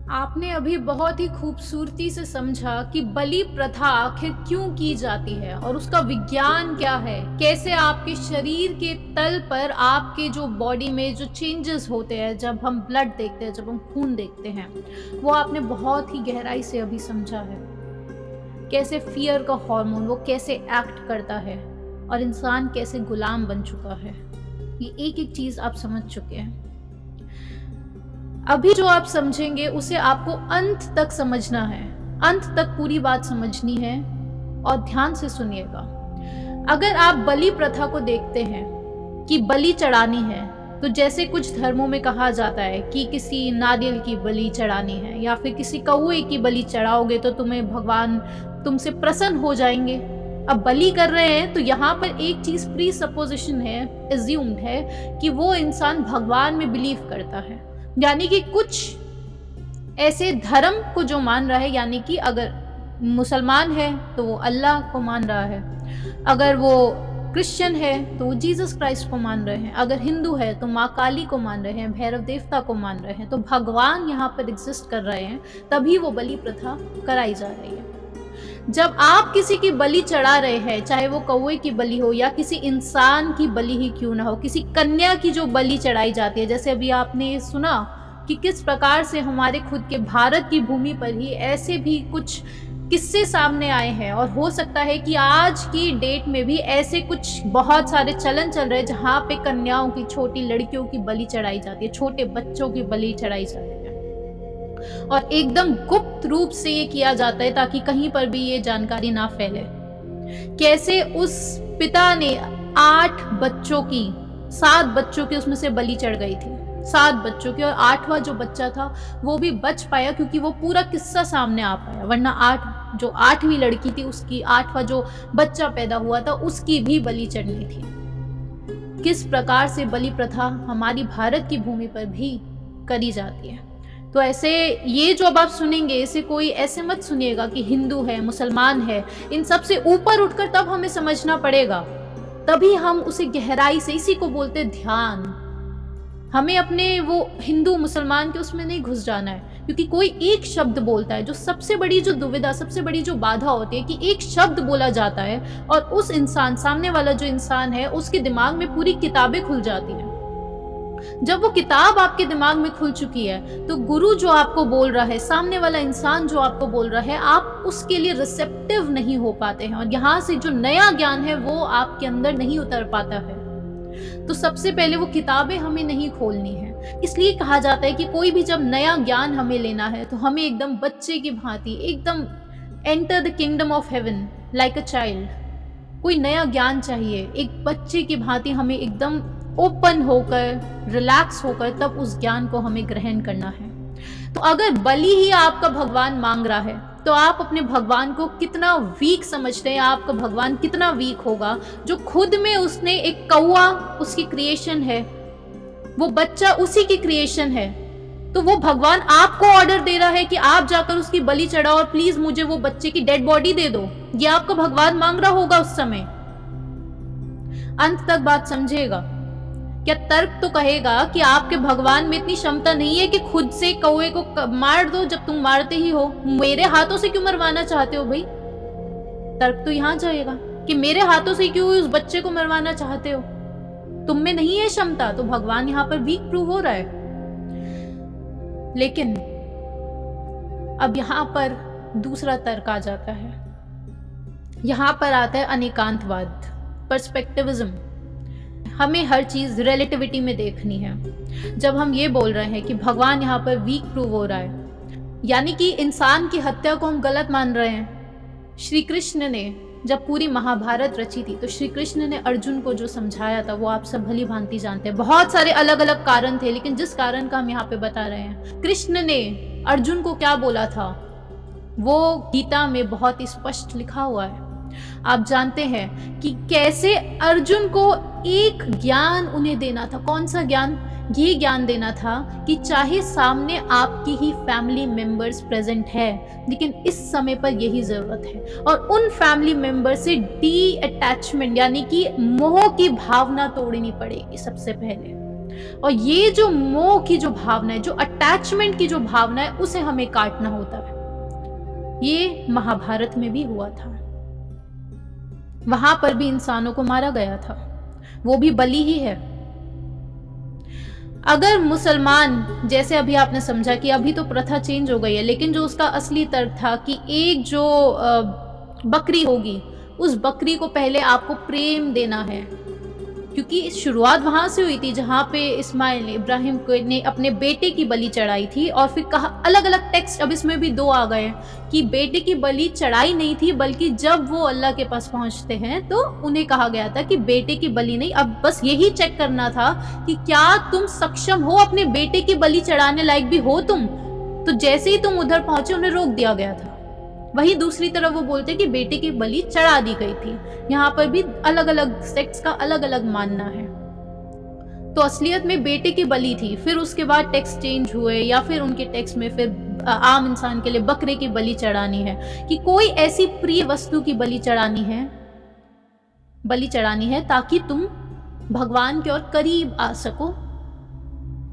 आपने अभी बहुत ही खूबसूरती से समझा कि बलि प्रथा आखिर क्यों की जाती है और उसका विज्ञान क्या है, कैसे आपके शरीर के तल पर आपके जो बॉडी में जो चेंजेस होते हैं जब हम ब्लड देखते हैं, जब हम खून देखते हैं, वो आपने बहुत ही गहराई से अभी समझा है। कैसे फियर का हार्मोन वो कैसे एक्ट करता है और इंसान कैसे गुलाम बन चुका है, ये एक एक चीज आप समझ चुके हैं। अभी जो आप समझेंगे उसे आपको अंत तक समझना है, अंत तक पूरी बात समझनी है और ध्यान से सुनिएगा। अगर आप बलि प्रथा को देखते हैं कि बलि चढ़ानी है, तो जैसे कुछ धर्मों में कहा जाता है कि किसी नारियल की बलि चढ़ानी है या फिर किसी कौवे की बलि चढ़ाओगे तो तुम्हें भगवान तुमसे प्रसन्न हो जाएंगे। अब बलि कर रहे हैं तो यहाँ पर एक चीज प्री सपोजिशन है, एज्यूम्ड है कि वो इंसान भगवान में बिलीव करता है, यानी कि कुछ ऐसे धर्म को जो मान रहा है, यानी कि अगर मुसलमान है तो वो अल्लाह को मान रहा है, अगर वो क्रिश्चियन है तो वो जीसस क्राइस्ट को मान रहे हैं, अगर हिंदू है तो माँ काली को मान रहे हैं, भैरव देवता को मान रहे हैं, तो भगवान यहाँ पर एग्जिस्ट कर रहे हैं, तभी वो बलि प्रथा कराई जा रही है। जब आप किसी की बलि चढ़ा रहे हैं, चाहे वो कौवे की बलि हो या किसी इंसान की बलि ही क्यों ना हो, किसी कन्या की जो बलि चढ़ाई जाती है, जैसे अभी आपने सुना कि किस प्रकार से हमारे खुद के भारत की भूमि पर ही ऐसे भी कुछ किस्से सामने आए हैं, और हो सकता है कि आज की डेट में भी ऐसे कुछ बहुत सारे चलन चल रहे हैं जहाँ पे कन्याओं की, छोटी लड़कियों की बलि चढ़ाई जाती है, छोटे बच्चों की बलि चढ़ाई जाती है, और एकदम गुप्त रूप से ये किया जाता है ताकि कहीं पर भी ये जानकारी ना फैले। कैसे उस पिता ने 8 बच्चों की, 7 बच्चों की उसमें से बलि चढ़ गई थी, 7 बच्चों की, और 8वां जो बच्चा था वो भी बच पाया क्योंकि वो पूरा किस्सा सामने आ पाया, वरना 8वीं लड़की थी उसकी, 8वां जो बच्चा पैदा हुआ था उसकी भी बलि चढ़नी थी। किस प्रकार से बलि प्रथा हमारी भारत की भूमि पर भी करी जाती है। तो ऐसे ये जो अब आप सुनेंगे, इसे कोई ऐसे मत सुनिएगा कि हिंदू है, मुसलमान है, इन सब से ऊपर उठकर तब हमें समझना पड़ेगा, तभी हम उसे गहराई से, इसी को बोलते ध्यान। हमें अपने वो हिंदू मुसलमान के उसमें नहीं घुस जाना है, क्योंकि कोई एक शब्द बोलता है, जो सबसे बड़ी जो दुविधा, सबसे बड़ी जो बाधा होती है कि एक शब्द बोला जाता है और उस इंसान, सामने वाला जो इंसान है, उसके दिमाग में पूरी किताबें खुल जाती हैं। जब वो किताब आपके दिमाग में खुल चुकी है तो गुरु जो आपको बोल रहा है, सामने वाला इंसान जो आपको बोल रहा है, आप उसके लिए रिसेप्टिव नहीं हो पाते हैं, और यहाँ से जो नया ज्ञान है वो आपके अंदर नहीं उतर पाता है। तो सबसे पहले वो किताबें हमें नहीं खोलनी है। इसलिए कहा जाता है कि कोई भी जब नया ज्ञान हमें लेना है तो हमें एकदम बच्चे की भांति, एकदम enter the kingdom of heaven like a child, कोई नया ज्ञान चाहिए, एक बच्चे की भांति हमें एकदम ओपन होकर, रिलैक्स होकर तब उस ज्ञान को हमें ग्रहण करना है। तो अगर बलि ही आपका भगवान मांग रहा है तो आप अपने भगवान को कितना वीक समझते हैं, आपका भगवान कितना वीक होगा जो खुद में उसने एक कौवा, उसकी क्रिएशन है, वो बच्चा उसी की क्रिएशन है, तो वो भगवान आपको ऑर्डर दे रहा है कि आप जाकर उसकी बलि चढ़ाओ और प्लीज मुझे वो बच्चे की डेड बॉडी दे दो। ये आपका भगवान मांग रहा होगा उस समय। अंत तक बात समझेगा। क्या तर्क तो कहेगा कि आपके भगवान में इतनी क्षमता नहीं है कि खुद से कौवे को मार दो, जब तुम मारते ही हो, मेरे हाथों से क्यों मरवाना चाहते हो भाई। तर्क तो यहां जाएगा कि मेरे हाथों से क्यों उस बच्चे को मरवाना चाहते हो, तुम में नहीं है क्षमता, तो भगवान यहाँ पर वीक प्रूव हो रहा है। लेकिन अब यहाँ पर दूसरा तर्क आ जाता है, यहाँ पर आता है अनेकांतवाद, पर्सपेक्टिविज्म। हमें हर चीज रिलेटिविटी में देखनी है। जब हम ये बोल रहे हैं कि भगवान यहाँ पर वीक प्रूव हो रहा है, यानी कि इंसान की हत्या को हम गलत मान रहे हैं। श्री कृष्ण ने जब पूरी महाभारत रची थी तो श्री कृष्ण ने अर्जुन को जो समझाया था वो आप सब भली भांति जानते हैं। बहुत सारे अलग अलग कारण थे, लेकिन जिस कारण का हम यहाँ पे बता रहे हैं, कृष्ण ने अर्जुन को क्या बोला था वो गीता में बहुत ही स्पष्ट लिखा हुआ है। आप जानते हैं कि कैसे अर्जुन को एक ज्ञान उन्हें देना था। कौन सा ज्ञान? ये ज्ञान देना था कि चाहे सामने आपकी ही फैमिली मेंबर्स प्रेजेंट है, लेकिन इस समय पर यही जरूरत है, और उन फैमिली मेंबर से डी अटैचमेंट यानी कि मोह की भावना तोड़नी पड़ेगी सबसे पहले। और ये जो मोह की जो भावना है, जो अटैचमेंट की जो भावना है, उसे हमें काटना होता है। ये महाभारत में भी हुआ था। वहां पर भी इंसानों को मारा गया था, वो भी बलि ही है। अगर मुसलमान, जैसे अभी आपने समझा कि अभी तो प्रथा चेंज हो गई है, लेकिन जो उसका असली तर्क था कि एक जो बकरी होगी, उस बकरी को पहले आपको प्रेम देना है, क्योंकि शुरुआत वहां से हुई थी जहां पे इस्माइल ने, इब्राहिम ने अपने बेटे की बलि चढ़ाई थी। और फिर कहा, अलग अलग टेक्स्ट अब इसमें भी दो आ गए कि बेटे की बलि चढ़ाई नहीं थी, बल्कि जब वो अल्लाह के पास पहुंचते हैं तो उन्हें कहा गया था कि बेटे की बलि नहीं, अब बस यही चेक करना था कि क्या तुम सक्षम हो, अपने बेटे की बलि चढ़ाने लायक भी हो तुम। तो जैसे ही तुम उधर पहुंचे, उन्हें रोक दिया गया था। वहीं दूसरी तरफ वो बोलते कि बेटे की बलि चढ़ा दी गई थी। यहाँ पर भी अलग अलग सेक्ट्स का अलग अलग मानना है। तो असलियत में बेटे की बलि थी, फिर उसके बाद टेक्स्ट चेंज हुए, या फिर उनके टेक्स्ट में फिर आम इंसान के लिए बकरे की बलि चढ़ानी है, कि कोई ऐसी प्रिय वस्तु की बलि चढ़ानी है ताकि तुम भगवान के और करीब आ सको।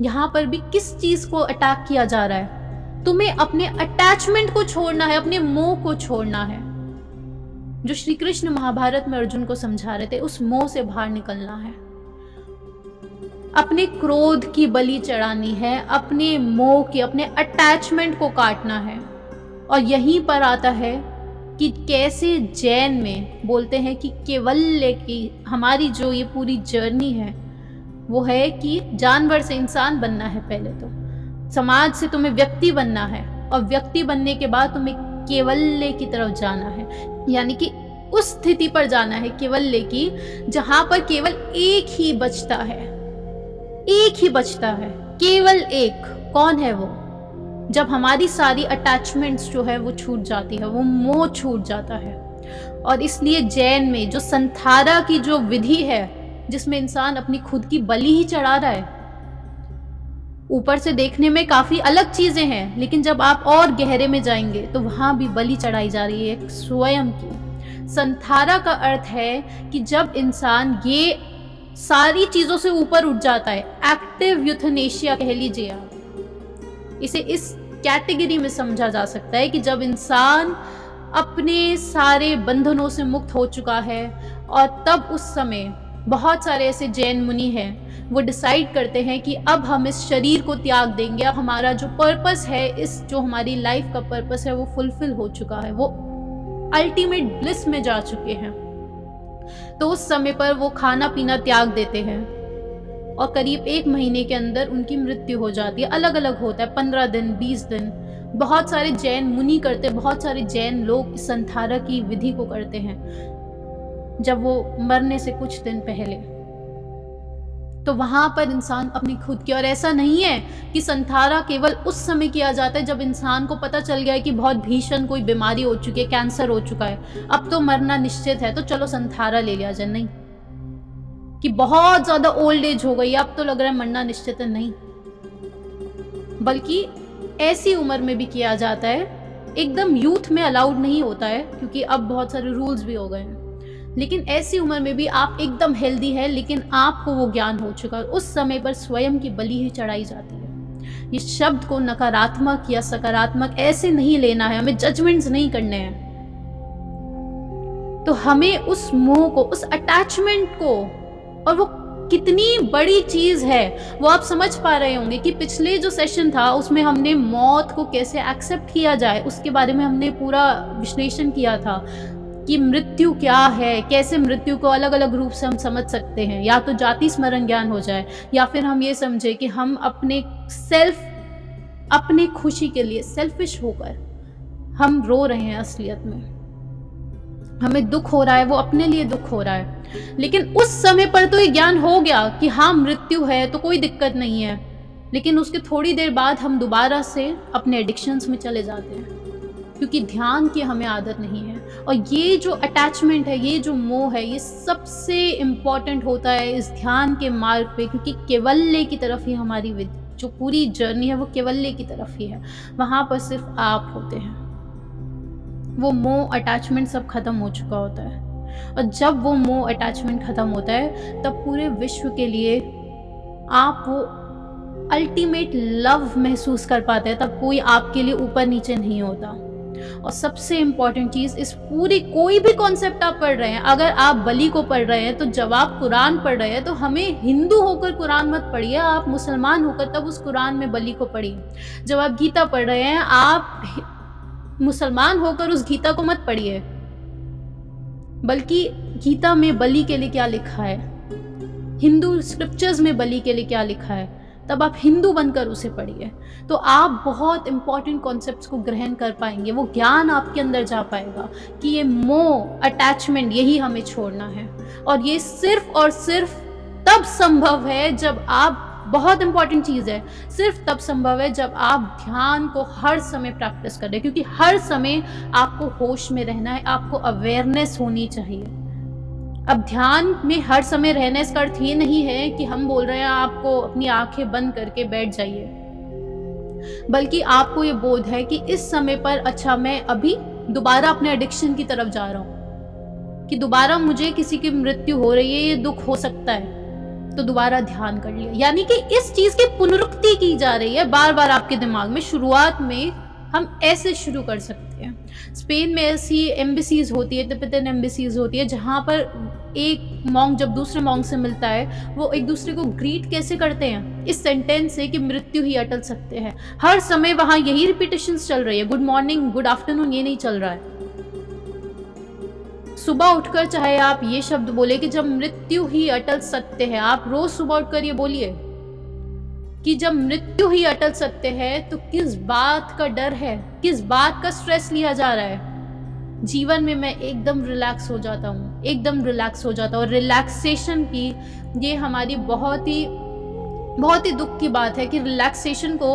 यहाँ पर भी किस चीज को अटैक किया जा रहा है? तुम्हें अपने अटैचमेंट को छोड़ना है, अपने मोह को छोड़ना है। जो श्री कृष्ण महाभारत में अर्जुन को समझा रहे थे, उस मोह से बाहर निकलना है। अपने क्रोध की बलि चढ़ानी है, अपने मोह की, अपने अटैचमेंट को काटना है। और यहीं पर आता है कि कैसे जैन में बोलते हैं कि केवल्य की हमारी जो ये पूरी जर्नी है, वो है कि जानवर से इंसान बनना है पहले तो, समाज से तुम्हें व्यक्ति बनना है, और व्यक्ति बनने के बाद तुम्हें केवल्य की तरफ जाना है, यानी कि उस स्थिति पर जाना है केवल्य की, जहां पर केवल एक ही बचता है, एक ही बचता है, केवल एक। कौन है वो? जब हमारी सारी अटैचमेंट्स जो है वो छूट जाती है, वो मोह छूट जाता है। और इसलिए जैन में जो संथारा की जो विधि है, जिसमें इंसान अपनी खुद की बलि ही चढ़ा रहा है, ऊपर से देखने में काफी अलग चीजें हैं, लेकिन जब आप और गहरे में जाएंगे तो वहां भी बलि चढ़ाई जा रही है स्वयं की। संथारा का अर्थ है कि जब इंसान ये सारी चीजों से ऊपर उठ जाता है, एक्टिव यूथनेशिया कह लीजिए आप, इसे इस कैटेगरी में समझा जा सकता है कि जब इंसान अपने सारे बंधनों से मुक्त हो चुका है, और तब उस समय बहुत सारे ऐसे जैन मुनि हैं, वो डिसाइड करते हैं कि अब हम इस शरीर को त्याग देंगे, अब हमारा जो पर्पस है, इस जो हमारी लाइफ का पर्पस है, वो फुलफिल हो चुका है, वो अल्टीमेट ब्लिस में जा चुके हैं। तो उस समय पर वो खाना पीना त्याग देते हैं, और करीब 1 महीने के अंदर उनकी मृत्यु हो जाती है। अलग अलग होता है, 15 दिन, 20 दिन। बहुत सारे जैन मुनि करते, बहुत सारे जैन लोग इस संथारा की विधि को करते हैं जब वो मरने से कुछ दिन पहले। तो वहां पर इंसान अपनी खुद की, और ऐसा नहीं है कि संथारा केवल उस समय किया जाता है जब इंसान को पता चल गया है कि बहुत भीषण कोई बीमारी हो चुकी है, कैंसर हो चुका है, अब तो मरना निश्चित है, तो चलो संथारा ले लिया जाए। नहीं, कि बहुत ज्यादा ओल्ड एज हो गई, अब तो लग रहा है मरना निश्चित है, नहीं, बल्कि ऐसी उम्र में भी किया जाता है। एकदम यूथ में अलाउड नहीं होता है, क्योंकि अब बहुत सारे रूल्स भी हो गए हैं, लेकिन ऐसी उम्र में भी आप एकदम हेल्दी है, लेकिन आपको वो ज्ञान हो चुका है, उस समय पर स्वयं की बलि ही चढ़ाई जाती है। इस शब्द को नकारात्मक या सकारात्मक ऐसे नहीं लेना है, हमें जजमेंट्स नहीं करने हैं। तो हमें उस मोह को, उस अटैचमेंट को, और वो कितनी बड़ी चीज है वो आप समझ पा रहे होंगे कि पिछले जो सेशन था उसमें हमने मौत को कैसे एक्सेप्ट किया जाए, उसके बारे में हमने पूरा विश्लेषण किया था कि मृत्यु क्या है, कैसे मृत्यु को अलग अलग रूप से हम समझ सकते हैं। या तो जाति स्मरण ज्ञान हो जाए, या फिर हम ये समझे कि हम अपने खुशी के लिए सेल्फिश होकर हम रो रहे हैं, असलियत में हमें दुख हो रहा है, वो अपने लिए दुख हो रहा है। लेकिन उस समय पर तो ये ज्ञान हो गया कि हाँ मृत्यु है तो कोई दिक्कत नहीं है, लेकिन उसके थोड़ी देर बाद हम दोबारा से अपने एडिक्शंस में चले जाते हैं, क्योंकि ध्यान की हमें आदत नहीं है। और ये जो अटैचमेंट है, ये जो मोह है, ये सबसे इम्पॉर्टेंट होता है इस ध्यान के मार्ग पे, क्योंकि केवल्य की तरफ ही हमारी जो पूरी जर्नी है वो केवल्य की तरफ ही है। वहां पर सिर्फ आप होते हैं, वो मोह अटैचमेंट सब खत्म हो चुका होता है। और जब वो मोह अटैचमेंट खत्म होता है, तब पूरे विश्व के लिए आप वो अल्टीमेट लव महसूस कर पाते हैं, तब कोई आपके लिए ऊपर नीचे नहीं होता। और सबसे इंपॉर्टेंट चीज, इस पूरी कोई भी कॉन्सेप्ट आप पढ़ रहे हैं, अगर आप बलि को पढ़ रहे हैं तो जब आप कुरान पढ़ रहे हैं तो हमें हिंदू होकर कुरान मत पढ़िए, आप मुसलमान होकर तब उस कुरान में बलि को पढ़िए। जब आप गीता पढ़ रहे हैं, आप मुसलमान होकर उस गीता को मत पढ़िए, बल्कि गीता में बलि के लिए क्या लिखा है, हिंदू स्क्रिप्चर्स में बलि के लिए क्या लिखा है, तब आप हिंदू बनकर उसे पढ़िए। तो आप बहुत इंपॉर्टेंट कॉन्सेप्ट्स को ग्रहण कर पाएंगे, वो ज्ञान आपके अंदर जा पाएगा कि ये मोह, अटैचमेंट, यही हमें छोड़ना है। और ये सिर्फ और सिर्फ तब संभव है जब आप, बहुत इंपॉर्टेंट चीज़ है, सिर्फ तब संभव है जब आप ध्यान को हर समय प्रैक्टिस करें, क्योंकि हर समय आपको होश में रहना है, आपको अवेयरनेस होनी चाहिए। अब ध्यान में हर समय रहने का अर्थ ये नहीं है कि हम बोल रहे हैं आपको अपनी आंखें बंद करके बैठ जाइए, बल्कि आपको ये बोध है कि इस समय पर अच्छा मैं अभी दोबारा अपने एडिक्शन की तरफ जा रहा हूँ, कि दोबारा मुझे किसी की मृत्यु हो रही है, ये दुख हो सकता है, तो दोबारा ध्यान कर लिया। यानी कि इस चीज की पुनरुक्ति की जा रही है बार बार आपके दिमाग में। शुरुआत में हम ऐसे शुरू कर सकते हैं। स्पेन में ऐसी एम्बेसीज होती है, तिब्बतन एम्बेसीज होती है, जहाँ पर एक मॉन्क जब दूसरे मॉन्क से मिलता है, वो एक दूसरे को ग्रीट कैसे करते हैं, इस सेंटेंस से कि मृत्यु ही अटल सकते हैं। हर समय वहाँ यही रिपीटेशंस चल रही है, गुड मॉर्निंग, गुड आफ्टरनून, ये नहीं चल रहा है। सुबह उठकर चाहे आप ये शब्द बोले कि जब मृत्यु ही अटल सत्य है, आप रोज सुबह उठकर ये बोलिए कि जब मृत्यु ही अटल सत्य है, तो किस बात का डर है, किस बात का स्ट्रेस लिया जा रहा है। जीवन में मैं एकदम रिलैक्स हो जाता हूँ, एकदम रिलैक्स हो जाता हूँ। और रिलैक्सेशन की ये हमारी बहुत ही दुख की बात है कि रिलैक्सेशन को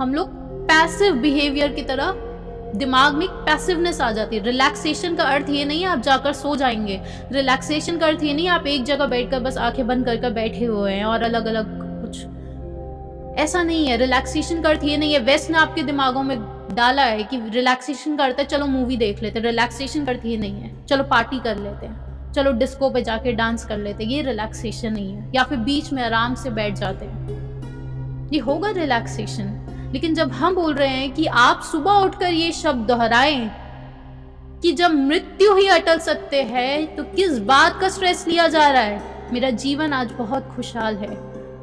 हम लोग पैसिव बिहेवियर की तरह, दिमाग में पैसिवनेस आ जाती है। रिलैक्सेशन का अर्थ ये नहीं है आप जाकर सो जाएंगे, रिलैक्सेशन का अर्थ ये नहीं है आप एक जगह बैठकर बस आंखें बंद कर बैठे हुए हैं और अलग अलग कुछ, ऐसा नहीं है। रिलैक्सेशन का अर्थ ये नहीं है, वेस्ट ने आपके दिमागों में डाला है कि रिलैक्सेशन का अर्थ है चलो मूवी देख लेते हैं। रिलैक्सेशन का अर्थ ये नहीं है चलो पार्टी कर लेते हैं, चलो डिस्को पे जाके डांस कर लेते हैं, ये रिलैक्सेशन नहीं है। या फिर बीच में आराम से बैठ जाते हैं, ये होगा रिलैक्सेशन। लेकिन जब हम बोल रहे हैं कि आप सुबह उठकर ये शब्द दोहराएं कि जब मृत्यु ही अटल सत्य है, तो किस बात का स्ट्रेस लिया जा रहा है। मेरा जीवन आज बहुत खुशहाल है,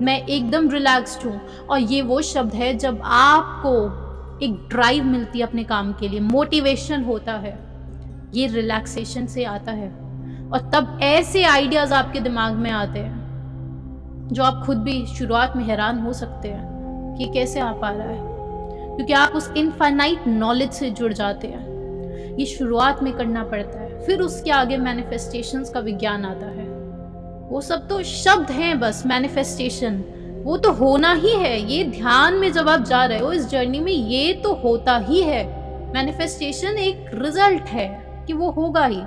मैं एकदम रिलैक्स्ड हूँ। और ये वो शब्द है जब आपको एक ड्राइव मिलती है अपने काम के लिए, मोटिवेशन होता है, ये रिलैक्सेशन से आता है। और तब ऐसे आइडियाज आपके दिमाग में आते हैं जो आप खुद भी शुरुआत में हैरान हो सकते हैं कि कैसे आ पा रहा है, क्योंकि आप उस इनफाइनाइट नॉलेज से जुड़ जाते हैं। ये शुरुआत में करना पड़ता है, फिर उसके आगे मैनिफेस्टेशंस का विज्ञान आता है। वो सब तो शब्द हैं बस, मैनिफेस्टेशन वो तो होना ही है। ये ध्यान में जब आप जा रहे हो इस जर्नी में, ये तो होता ही है। मैनिफेस्टेशन एक रिजल्ट है कि वो होगा ही।